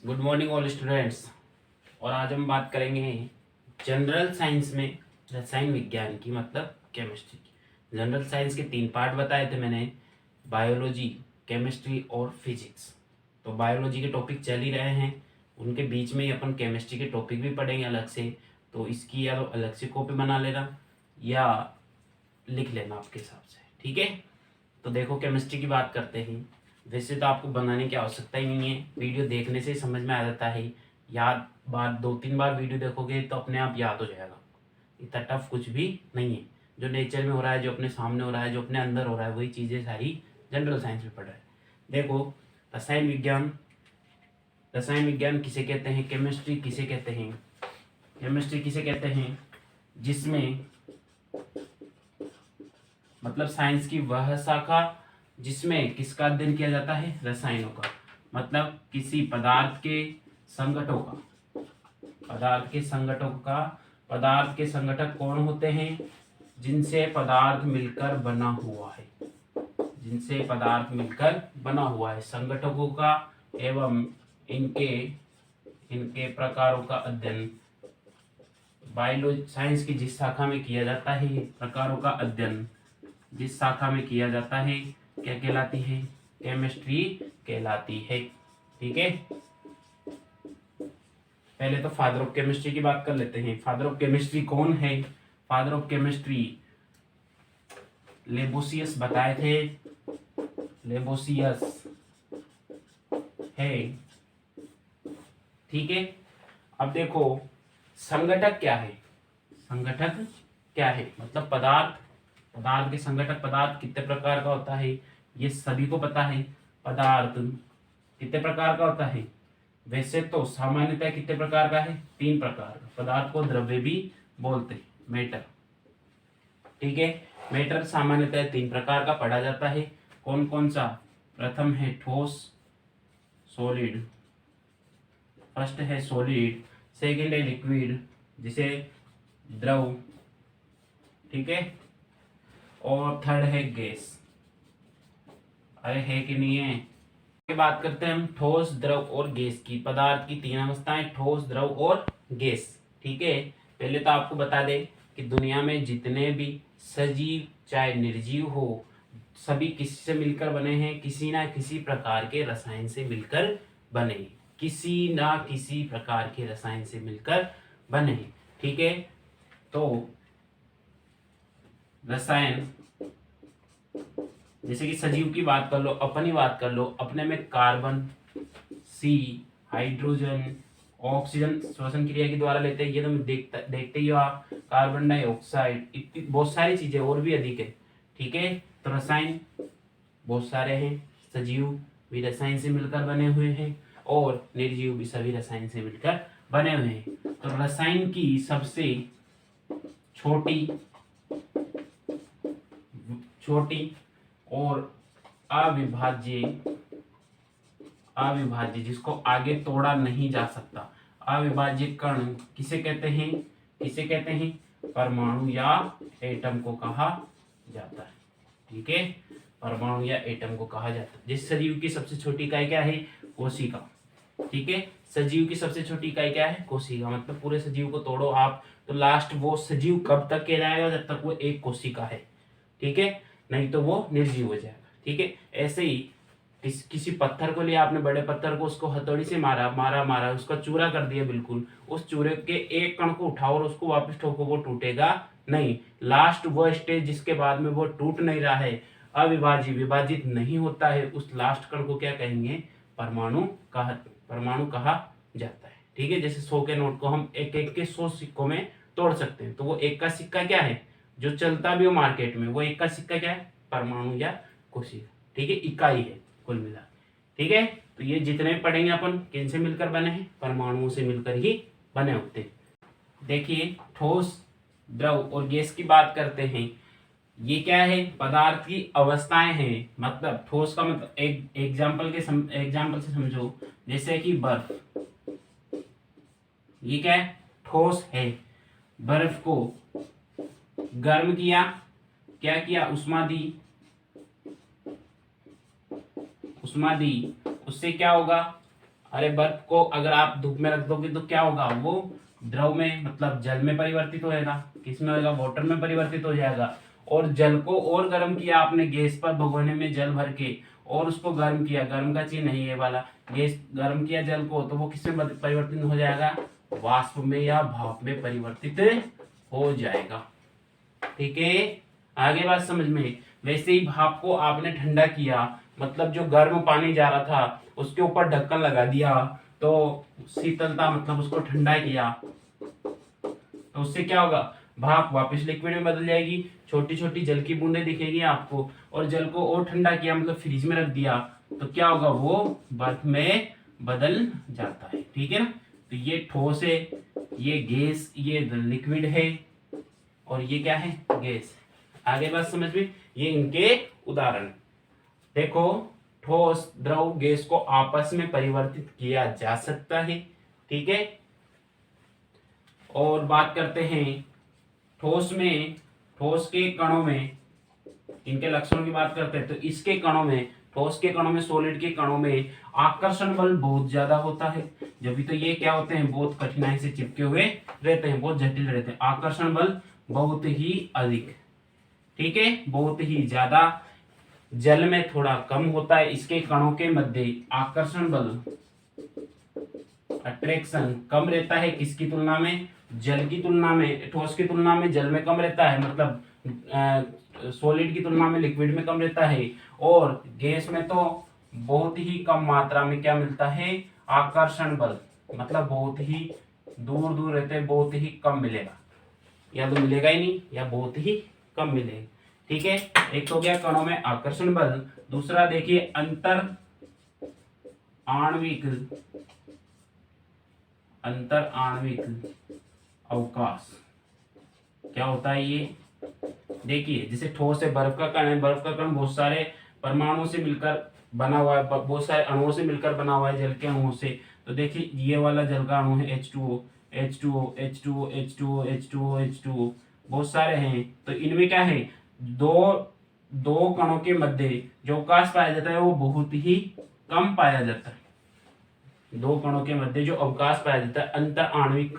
Good morning all students. और आज हम बात करेंगे जनरल साइंस में रसायन विज्ञान की, मतलब केमिस्ट्री की। जनरल साइंस के 3 पार्ट बताए थे मैंने, बायोलॉजी, केमिस्ट्री और फिजिक्स। तो बायोलॉजी के टॉपिक चल ही रहे हैं, उनके बीच में ही अपन केमिस्ट्री के टॉपिक भी पढ़ेंगे अलग से। तो इसकी या तो अलग से कॉपी बना लेना या लिख लेना आपके हिसाब से, ठीक है। तो देखो, केमिस्ट्री की बात करते हैं। वैसे तो आपको बनाने की आवश्यकता ही नहीं है, वीडियो देखने से ही समझ में आ जाता है। याद बार 2-3 बार वीडियो देखोगे तो अपने आप याद हो जाएगा। इतना टफ कुछ भी नहीं है। जो नेचर में हो रहा है, जो अपने सामने हो रहा है, जो अपने अंदर हो रहा है, वही चीज़ें सारी जनरल साइंस में पढ़ रहा है। देखो, रसायन विज्ञान, रसायन विज्ञान किसे कहते हैं, केमिस्ट्री किसे कहते हैं, केमिस्ट्री किसे कहते हैं, जिसमें मतलब साइंस की वह शाखा जिसमें किसका अध्ययन किया जाता है, रसायनों का। मतलब किसी पदार्थ के संगठों का, पदार्थ के संगठों का। पदार्थ के संगठक कौन होते हैं, जिनसे पदार्थ मिलकर बना हुआ है, जिनसे पदार्थ मिलकर बना हुआ है, संगठकों का एवं इनके इनके प्रकारों का अध्ययन बायोलॉजी साइंस की जिस शाखा में किया जाता है। प्रकारों का अध्ययन जिस शाखा में किया जाता है क्या कहलाती है, केमिस्ट्री कहलाती है, ठीक है। पहले तो फादर ऑफ केमिस्ट्री की बात कर लेते हैं। फादर ऑफ केमिस्ट्री कौन है, फादर ऑफ केमिस्ट्री लेबोसियस बताए थे, लेबोसियस है, ठीक है। अब देखो, संगठक क्या है, संगठक क्या है, मतलब पदार्थ, पदार्थ के संगठक, पदार्थ कितने प्रकार का होता है ये सभी को पता है। पदार्थ कितने प्रकार का होता है, वैसे तो सामान्यतः कितने प्रकार का है, 3 प्रकार का। पदार्थ को द्रव्य भी बोलते हैं, मेटर, ठीक है। मेटर सामान्यतः 3 प्रकार का पढ़ा जाता है। कौन कौन सा, प्रथम है ठोस, सॉलिड, फर्स्ट है सॉलिड, सेकंड है लिक्विड जिसे द्रव, ठीक है, और थर्ड है गैस। अरे है कि नहीं है। बात करते हैं हम ठोस, द्रव और गैस की। पदार्थ की 3 अवस्थाएं, ठोस, द्रव और गैस, ठीक है। पहले तो आपको बता दें कि दुनिया में जितने भी सजीव चाहे निर्जीव हो, सभी किससे मिलकर बने हैं, किसी ना किसी प्रकार के रसायन से मिलकर बने, किसी ना किसी प्रकार के रसायन से मिलकर बने, ठीक है। तो रसायन, जैसे कि सजीव की बात कर लो, अपनी बात कर लो, अपने में कार्बन, सी, हाइड्रोजन, ऑक्सीजन श्वसन क्रिया के द्वारा लेते हैं, ये तो देखते ही हो आप। कार्बन डाइऑक्साइड, इतनी बहुत सारी चीजें और भी अधिक है, ठीक है। तो रसायन बहुत सारे हैं, सजीव भी रसायन से मिलकर बने हुए हैं और निर्जीव भी सभी रसायन से मिलकर बने हुए हैं। तो रसायन की सबसे छोटी छोटी और अविभाज्य, अविभाज्य जिसको आगे तोड़ा नहीं जा सकता, अविभाज्य कण किसे कहते हैं, किसे कहते हैं, परमाणु या एटम को कहा जाता है, ठीक है। परमाणु या एटम को कहा जाता है। जिस सजीव की सबसे छोटी इकाई क्या है, कोशिका, ठीक है। सजीव की सबसे छोटी इकाई क्या है, कोशिका। मतलब पूरे सजीव को तोड़ो आप तो लास्ट वो सजीव कब तक कहलाएगा, जब तक वो एक कोशिका है, ठीक है, नहीं तो वो निर्जीव हो जाएगा, ठीक है। ऐसे ही किसी पत्थर को लिया आपने, बड़े पत्थर को, उसको हथौड़ी से मारा मारा मारा, उसका चूरा कर दिया बिल्कुल, उस चूरे के एक कण को उठाओ और उसको वापस ठोको, वो टूटेगा नहीं। लास्ट वो स्टेज जिसके बाद में वो टूट नहीं रहा है, अविभाज्य, विभाजित नहीं होता है, उस लास्ट कण को क्या कहेंगे, परमाणु कहा जाता है, ठीक है। जैसे 100 के नोट को हम एक एक के 100 सिक्कों में तोड़ सकते हैं, तो वो एक का सिक्का क्या है, जो चलता भी हो मार्केट में, वो एक का सिक्का क्या है, परमाणु या कोशिका, ठीक है, इकाई है कुल मिला, ठीक है। तो ये जितने पढ़ेंगे अपन किन से मिलकर बने हैं, परमाणुओं से मिलकर ही बने होते हैं। देखिए, ठोस, द्रव और गैस की बात करते हैं। ये क्या है, पदार्थ की अवस्थाएं हैं। मतलब ठोस का मतलब एक एग्जाम्पल से समझो, जैसे कि बर्फ, ये क्या है, ठोस है। बर्फ को गर्म किया, क्या किया, उष्मा दी, उष्मा दी, उससे क्या होगा, अरे बर्फ को अगर आप धूप में रख दोगे तो क्या होगा, वो द्रव में मतलब जल में परिवर्तित होएगा। किस में होएगा, वाटर में परिवर्तित हो जाएगा। और जल को और गर्म किया आपने गैस पर भगोने में जल भर के, और उसको गर्म किया, गर्म का चीज नहीं है वाला, गैस गर्म किया जल को, तो वो किसमें परिवर्तित हो जाएगा, वाष्प में या भाप में परिवर्तित हो जाएगा। ठीक है, आगे बात समझ में। वैसे ही भाप को आपने ठंडा किया, मतलब जो गर्म पानी जा रहा था उसके ऊपर ढक्कन लगा दिया, तो शीतलता मतलब उसको ठंडा किया, तो उससे क्या होगा, भाप वापस लिक्विड में बदल जाएगी, छोटी छोटी जल की बूंदें दिखेगी आपको। और जल को और ठंडा किया मतलब फ्रिज में रख दिया, तो क्या होगा, वो बर्फ में बदल जाता है। ठीक है ना, तो ये ठोस है, ये गैस, ये लिक्विड है, और ये क्या है, गैस। आगे बात समझ में, ये इनके उदाहरण। देखो, ठोस, द्रव, गैस को आपस में परिवर्तित किया जा सकता है। ठीक है, और बात करते हैं ठोस में, ठोस के कणों में, इनके लक्षणों की बात करते हैं, तो इसके कणों में, ठोस के कणों में, सॉलिड के कणों में आकर्षण बल बहुत ज्यादा होता है। जब भी तो ये क्या होते हैं, बहुत कठिनाई से चिपके हुए रहते हैं, बहुत जटिल रहते हैं। आकर्षण बल बहुत ही अधिक, ठीक है, बहुत ही ज्यादा। जल में थोड़ा कम होता है। इसके कणों के मध्य आकर्षण बल, अट्रैक्शन, कम रहता है। किसकी तुलना में, जल की तुलना में, ठोस की तुलना में जल में कम रहता है, मतलब सॉलिड की तुलना में लिक्विड में कम रहता है। और गैस में तो बहुत ही कम मात्रा में क्या मिलता है, आकर्षण बल, मतलब बहुत ही दूर दूर रहते हैं, बहुत ही कम मिलेगा, या तो मिलेगा ही नहीं या बहुत ही कम मिलेगा। ठीक है, एक तो हो गया कणों में आकर्षण बल। दूसरा देखिए अंतर आणविक, अंतर आणविक अवकाश। क्या होता है ये, देखिए जैसे ठोस है, बर्फ का कण है, बर्फ का कण बहुत सारे परमाणुओं से मिलकर बना हुआ है, बहुत सारे अणुओं से मिलकर बना हुआ है, जल के अणुओं से। तो देखिए ये वाला जल का अणु है H2O, H2O, H2O, H2O, H2O, H2O, बहुत सारे हैं। तो इनमें क्या है, दो दो कणों के मध्य जो अवकाश पाया जाता है वो बहुत ही कम पाया जाता है। दो कणों के मध्य जो अवकाश पाया जाता है, अंतर आणविक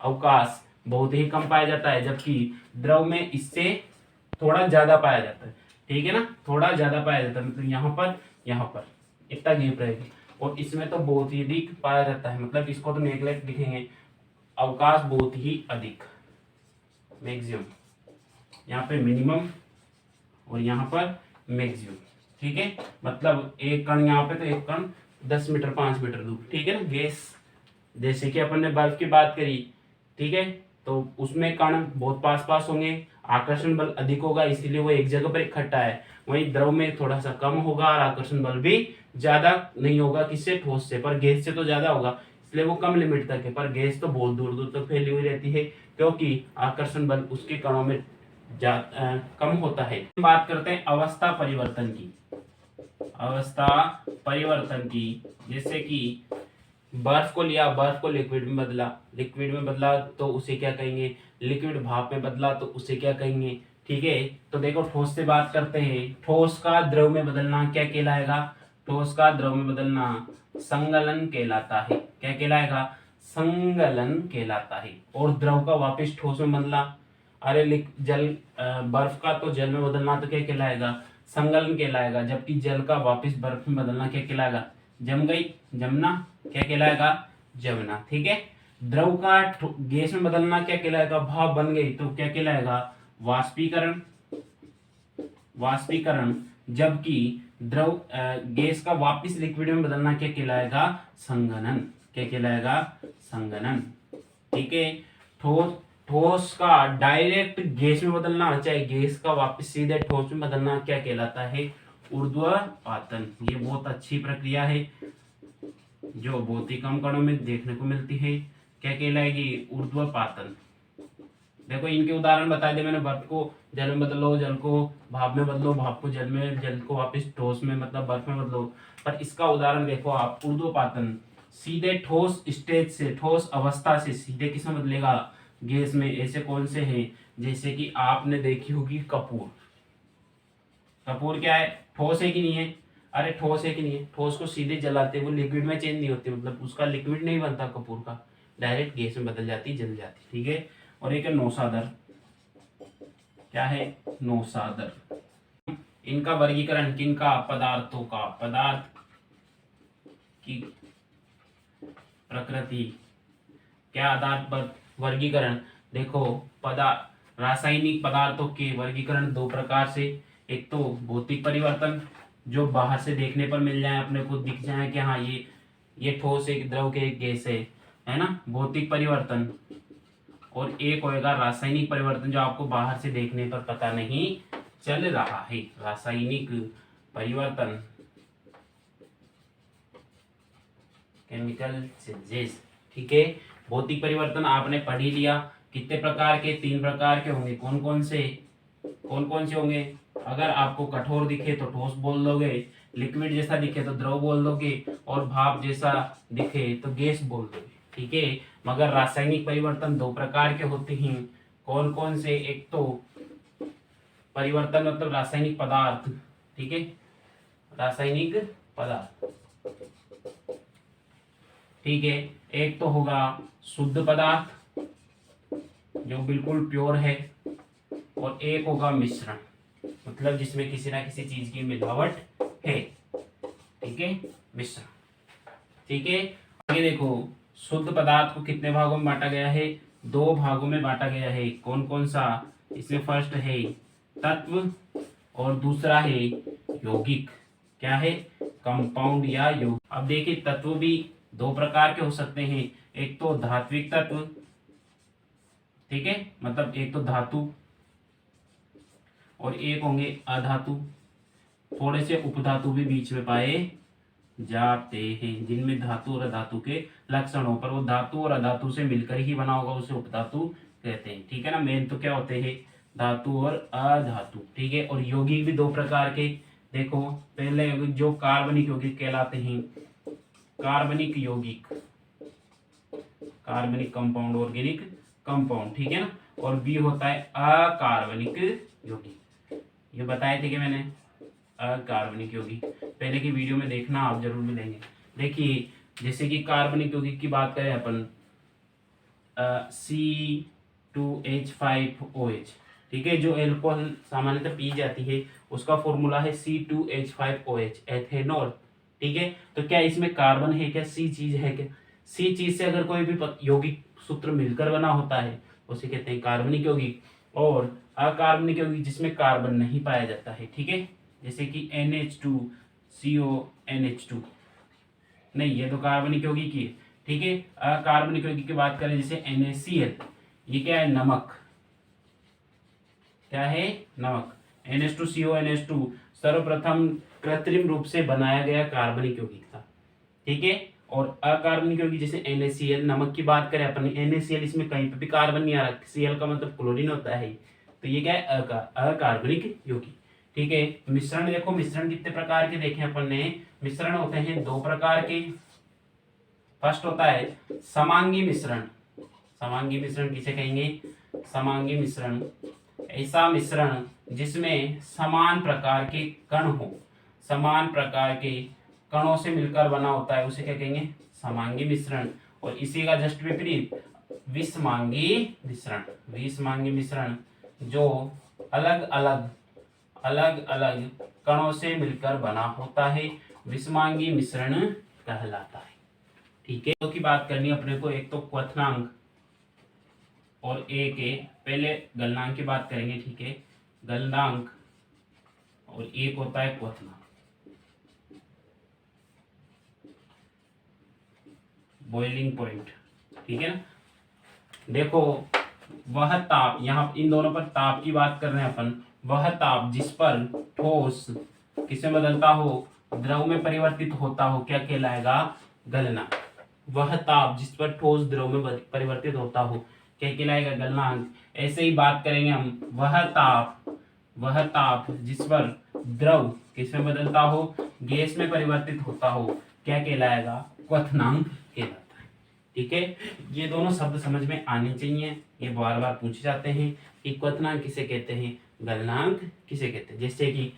अवकाश, बहुत ही कम पाया जाता है, जबकि द्रव में इससे थोड़ा ज्यादा पाया जाता है। ठीक है ना, थोड़ा ज्यादा पाया जाता है, मतलब यहाँ पर इतना गैप रहेगा। और इसमें तो बहुत ही अधिक पाया जाता है, मतलब इसको तो नेगलेक्ट लिखेंगे, अवकाश बहुत ही अधिक, मैक्सिमम, यहाँ पे मिनिमम और यहाँ पर मैक्सिमम। ठीक है, मतलब एक कण यहाँ पे तो एक कण 10 मीटर 5 मीटर दूर। ठीक है ना, गैस जैसे कि अपन ने बर्फ की बात करी, ठीक है, तो उसमें कण बहुत पास पास होंगे, आकर्षण बल अधिक होगा, इसीलिए वो एक जगह पर इकट्ठा है। वहीं द्रव में थोड़ा सा कम होगा और आकर्षण बल भी ज्यादा नहीं होगा, किससे, ठोस से, पर गैस से तो ज्यादा होगा, इसलिए वो कम लिमिट तक है। पर गैस तो बहुत दूर दूर तक फैली हुई रहती है, क्योंकि आकर्षण बल उसके कणों में कम होता है। बात करते हैं अवस्था परिवर्तन की, अवस्था परिवर्तन की। जैसे कि बर्फ को लिया, बर्फ को लिक्विड में बदला, लिक्विड में बदला तो उसे क्या कहेंगे, लिक्विड भाप में बदला तो उसे क्या कहेंगे। ठीक है, तो देखो ठोस से बात करते हैं, ठोस का द्रव में बदलना क्या कहलाएगा, ठोस का द्रव में बदलना संगलन कहलाता है। क्या कहलाएगा, संगलन कहलाता है। और द्रव का वापस ठोस में बदलना, अरे जल, बर्फ का तो जल में बदलना तो क्या कहलाएगा, संगलन कहलाएगा। जबकि जल का वापस बर्फ में बदलना क्या कहलाएगा, जम गई, जमना, क्या कहलाएगा, जमना। ठीक है, द्रव का गैस में बदलना क्या कहलाएगा, भाप बन गई तो क्या कहलाएगा, वाष्पीकरण, वाष्पीकरण। जबकि द्रव गैस का वापस लिक्विड में बदलना क्या कहलाएगा, संघनन, क्या कहलाएगा, संघनन। ठीक है, ठोस, ठोस का डायरेक्ट गैस में बदलना, चाहे गैस का वापस सीधे ठोस में बदलना क्या कहलाता है, ऊर्ध्वपातन। ये बहुत अच्छी प्रक्रिया है जो बहुत ही कम कणों में देखने को मिलती है। क्या कहलाएगी, ऊर्ध्वपातन। देखो इनके उदाहरण बता दिए मैंने, बर्फ को जल में बदलो, जल को भाप में बदलो, भाप को जल में, जल को वापस ठोस में मतलब बर्फ में बदलो। पर इसका उदाहरण देखो आप, ऊर्ध्वपातन सीधे ठोस स्टेज से, ठोस अवस्था से सीधे किसमें बदलेगा, गैस में। ऐसे कौन से हैं, जैसे कि आपने देखी होगी कपूर। कपूर क्या है, ठोस है कि नहीं है, अरे ठोस है कि नहीं है, ठोस को सीधे जलाते वो लिक्विड में चेंज नहीं होती, मतलब उसका लिक्विड नहीं बनता कपूर का, डायरेक्ट गैस में बदल जाती, जल जाती, ठीक है। और एक है नौसादर, क्या है, नौसादर। इनका वर्गीकरण किनका, पदार्थों का, पदार्थ की प्रकृति क्या आधार पर वर्गीकरण। देखो रासायनिक पदार्थों के वर्गीकरण दो प्रकार से, एक तो भौतिक परिवर्तन जो बाहर से देखने पर मिल जाए, अपने को दिख जाए कि हाँ ये ठोस एक द्रव के एक गैस है ना, भौतिक परिवर्तन। और एक होएगा रासायनिक परिवर्तन जो आपको बाहर से देखने पर पता नहीं चल रहा है, रासायनिक परिवर्तन, केमिकल चेंजेस, ठीक है। भौतिक परिवर्तन आपने पढ़ ही लिया, कितने प्रकार के, 3 प्रकार के होंगे, कौन कौन से होंगे। अगर आपको कठोर दिखे तो ठोस बोल दोगे, लिक्विड जैसा दिखे तो द्रव बोल दोगे, और भाप जैसा दिखे तो गैस बोल दोगे, ठीक है। मगर रासायनिक परिवर्तन 2 प्रकार के होते हैं, कौन कौन से, एक तो परिवर्तन मतलब रासायनिक पदार्थ, ठीक है, रासायनिक पदार्थ, ठीक है। एक तो होगा शुद्ध पदार्थ जो बिल्कुल प्योर है, और एक होगा मिश्रण, मतलब जिसमें किसी ना किसी चीज की मिलावट है, ठीक है, मिश्रण, ठीक है। आगे देखो, शुद्ध पदार्थ को कितने भागों में बांटा गया है, 2 भागों में बांटा गया है, कौन कौन सा, इसमें फर्स्ट है तत्व और दूसरा है यौगिक, क्या है, कंपाउंड या यौगिक। अब देखिए तत्व भी 2 प्रकार के हो सकते हैं, एक तो धात्विक तत्व, ठीक है, मतलब एक तो धातु, और एक होंगे अधातु, थोड़े से उपधातु भी बीच में पाए जाते हैं, जिनमें धातु और अधातु के लक्षण हो, पर वो धातु और अधातु से मिलकर ही बना होगा, उसे उपधातु कहते हैं, ठीक है ना। मेन तो क्या होते हैं, धातु और अधातु, ठीक है। और यौगिक भी 2 प्रकार के, देखो पहले यौगिक जो कार्बनिक यौगिक कहलाते हैं, कार्बनिक यौगिक, कार्बनिक कंपाउंड, ऑर्गेनिक कंपाउंड, ठीक है ना। और बी होता है अकार्बनिक यौगिक, ये बताए थे कि मैंने, अकार्बनिक यौगिक पहले की वीडियो में देखना, आप जरूर मिलेंगे। देखिए जैसे कि कार्बनिक यौगिक की बात करें अपन, C2H5OH, ठीक है, जो एल्कोहल सामान्यतः पी जाती है उसका फॉर्मूला है C2H5OH, एथेनॉल, ठीक है। तो क्या इसमें कार्बन है क्या, सी चीज है क्या, सी चीज से अगर कोई भी यौगिक सूत्र मिलकर बना होता है उसे कहते हैं कार्बनिक यौगिक। और अकार्बनिक यौगिक जिसमें कार्बन नहीं पाया जाता है, ठीक है, जैसे कि NH2CONH2, नहीं ये तो कार्बनिक यौगिक ही है, ठीक है। अकार्बनिक यौगिक की बात करें जैसे NaCl, ये क्या है, नमक, क्या है, नमक। NH2CONH2 सर्वप्रथम कृत्रिम रूप से बनाया गया कार्बनिक यौगिक था, ठीक है। और अकार्बनिक यौगिक जैसे NaCl, नमक की बात करें अपन, NaCl इसमें कहीं पे भी कार्बन नहीं आ रहा, Cl का मतलब क्लोरीन होता है, तो ये क्या है, अकार्बनिक यौगिक, ठीक है। मिश्रण देखो, मिश्रण कितने प्रकार के देखे अपन ने, मिश्रण होते हैं 2 प्रकार के। फर्स्ट होता है समांगी मिश्रण, समांगी मिश्रण किसे कहेंगे, समांगी मिश्रण, ऐसा मिश्रण जिसमें समान प्रकार के कण हो, समान प्रकार के कणों से मिलकर बना होता है, उसे क्या कहेंगे, समांगी मिश्रण। और इसी का जस्ट विपरीत विषमांगी मिश्रण, विषमांगी मिश्रण जो अलग अलग कणों से मिलकर बना होता है, विषमांगी मिश्रण कहलाता है, ठीक है। तो की बात करनी अपने को, एक तो क्वथनांक और एक है, पहले गलनांक की बात करेंगे, ठीक है, गलनांक, और एक होता है क्वथनांक, बॉइलिंग पॉइंट, ठीक है ना। देखो वह ताप, यहाँ इन दोनों पर ताप की बात कर रहे हैं अपन, वह ताप जिस पर ठोस किसमें बदलता हो, द्रव में परिवर्तित होता हो, क्या कहलाएगा, गलनांक। वह ताप जिस पर ठोस द्रव में परिवर्तित होता हो क्या कहलाएगा, गलनांक। ऐसे ही बात करेंगे हम, वह ताप जिस पर द्रव किसमें बदलता हो, गैस में परिवर्तित होता हो, क्या कहलाएगा, क्वथनांक कहलाता है, ठीक है। ये दोनों शब्द समझ में आने चाहिए, ये बार बार पूछे जाते हैं कि क्वथनांक किसे कहते हैं, गलनांक किसे कहते हैं। जैसे कि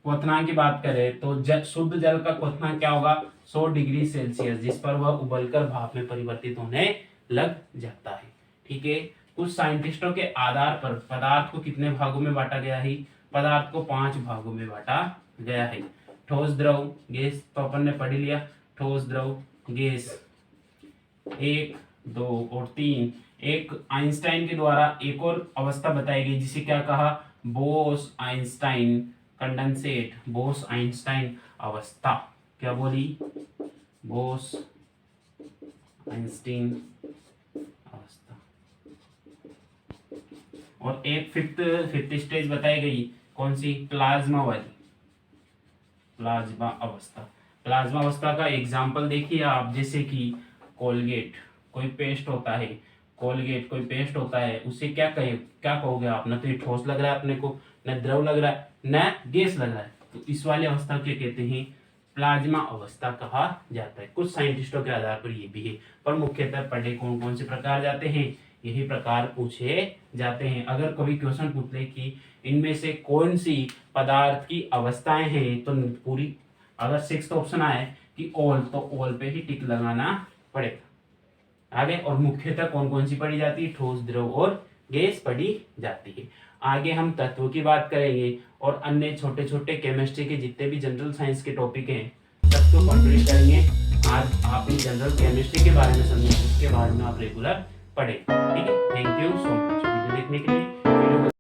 क्वथनांक की बात करें तो शुद्ध जल का क्वथनांक क्या होगा 100 डिग्री सेल्सियस, जिस पर वह उबलकर भाप में परिवर्तित होने लग जाता है। ठीक है, कुछ साइंटिस्टों के आधार पर पदार्थ को कितने भागों में बांटा गया है? पदार्थ को 5 भागों में बांटा गया है। ठोस, द्रव, गैस तो अपन ने पढ़ लिया। ठोस, द्रव, गैस 1, 2 और 3। एक आइंस्टाइन के द्वारा एक और अवस्था बताई गई जिसे क्या कहा? Bose Einstein condensate, Bose Einstein अवस्था। क्या बोली? बोस आइंस्टाइन अवस्था। और एक फिफ्थ स्टेज बताई गई, कौन सी? प्लाज्मा वाली, प्लाज्मा अवस्था। प्लाज्मा अवस्था का एग्जाम्पल देखिए आप, जैसे कि कोलगेट कोई पेस्ट होता है, कोलगेट कोई पेस्ट होता है, उसे क्या कहोगे आप? न तो ये ठोस लग रहा है अपने को, न द्रव लग रहा है, न गैस लग रहा है, तो इस वाली अवस्था क्या कहते हैं? प्लाज्मा अवस्था कहा जाता है। कुछ साइंटिस्टों के आधार पर ये भी है, पर मुख्यतः पढ़े कौन कौन से प्रकार जाते हैं, यही प्रकार पूछे जाते हैं। अगर कभी क्वेश्चन पूछ ले कि इनमें से कौन सी पदार्थ की अवस्थाएं हैं, तो पूरी, अगर 6th ऑप्शन आए कि ऑल, तो ऑल पे ही टिक लगाना पड़ेगा। आगे, और मुख्यतः कौन कौन सी पढ़ी जाती है? ठोस, द्रव और गैस पढ़ी जाती है। आगे हम तत्वों की बात करेंगे और अन्य छोटे छोटे केमिस्ट्री के जितने भी जनरल साइंस के टॉपिक हैं सबको कंप्लीट करेंगे। आज आप जनरल केमिस्ट्री के बारे में समझेंगे, उसके बारे में आप रेगुलर पढ़ें। ठीक है, thank you so much video देखने के लिए।